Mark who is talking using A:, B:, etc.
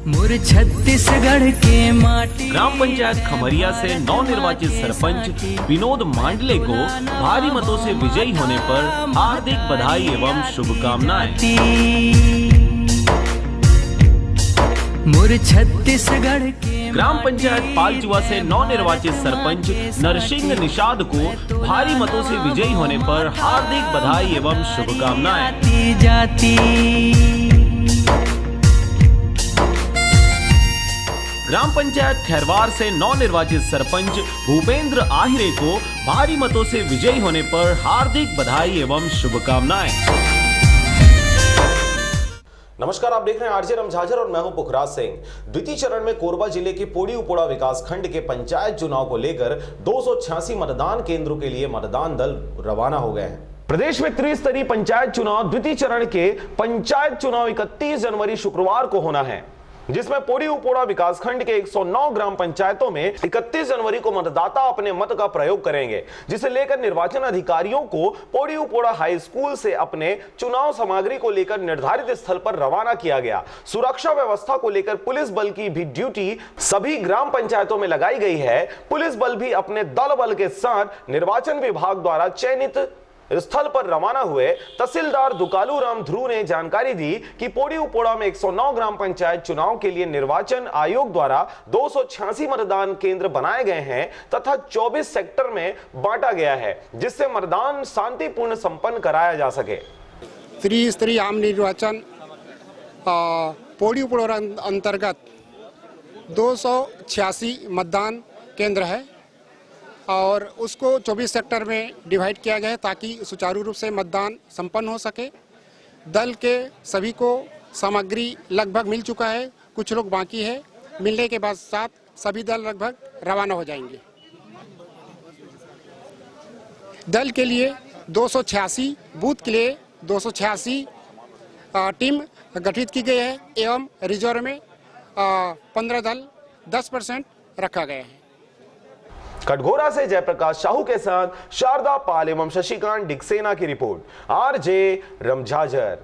A: मुर छत्तीसगढ़ के माटी।
B: ग्राम पंचायत खमरिया से नवनिर्वाचित सरपंच विनोद मांडले को भारी मतों से विजयी होने पर हार्दिक बधाई एवं शुभकामनाएं।
A: मुर छत्तीसगढ़ के
B: ग्राम पंचायत पालचुआ से नवनिर्वाचित सरपंच नरसिंह निषाद को भारी मतों से विजयी होने पर हार्दिक बधाई एवं शुभकामनाएं।
A: जाती
B: ग्राम पंचायत खैरवार से नवनिर्वाचित सरपंच भूपेंद्र आहिरे को भारी मतों से विजयी होने पर हार्दिक बधाई एवं शुभकामनाएं।
C: नमस्कार, आप देख रहे हैं आरजे रमझाझर और मैं हूं पुखराज सिंह। द्वितीय चरण में कोरबा जिले के पोड़ी उपोड़ा विकास खंड के पंचायत चुनाव को लेकर 286 मतदान केंद्रों के लिए मतदान दल रवाना हो गए हैं। प्रदेश में त्रिस्तरीय पंचायत चुनाव द्वितीय चरण के पंचायत चुनाव 31 जनवरी शुक्रवार को होना है, जिसमें पोड़ी उपोड़ा विकास खंड के 109 ग्राम पंचायतों में 31 जनवरी को मतदाता अपने मत का प्रयोग करेंगे, जिसे लेकर निर्वाचन अधिकारियों को पोड़ी उपोड़ा हाई स्कूल से अपने चुनाव सामग्री को लेकर निर्धारित स्थल पर रवाना किया गया। सुरक्षा व्यवस्था को लेकर पुलिस बल की भी ड्यूटी सभी ग्राम पंचायतों में लगाई गई है। पुलिस बल भी अपने दल बल के साथ निर्वाचन विभाग द्वारा चयनित स्थल पर रवाना हुए। तहसीलदार दुकालू राम ध्रुव ने जानकारी दी कि पोड़ी उपोड़ा में 109 ग्राम पंचायत चुनाव के लिए निर्वाचन आयोग द्वारा 286 मतदान केंद्र बनाए गए हैं तथा 24 सेक्टर में बांटा गया है, जिससे मतदान शांतिपूर्ण संपन्न कराया जा सके।
D: त्रिस्तरीय आम निर्वाचन पोड़ी उपोड़ा अंतर्गत 286 मतदान केंद्र है और उसको 24 सेक्टर में डिवाइड किया गया है ताकि सुचारू रूप से मतदान संपन्न हो सके। दल के सभी को सामग्री लगभग मिल चुका है, कुछ लोग बाकी है। मिलने के बाद साथ सभी दल लगभग रवाना हो जाएंगे। दल के लिए 286 बूथ के लिए 286 टीम गठित की गई है एवं रिजर्व में 15 दल 10% रखा गया है।
C: कटघोरा से जयप्रकाश साहू के साथ शारदा पाल एवं शशिकांत डिक्सेना की रिपोर्ट, आरजे रमझाझर।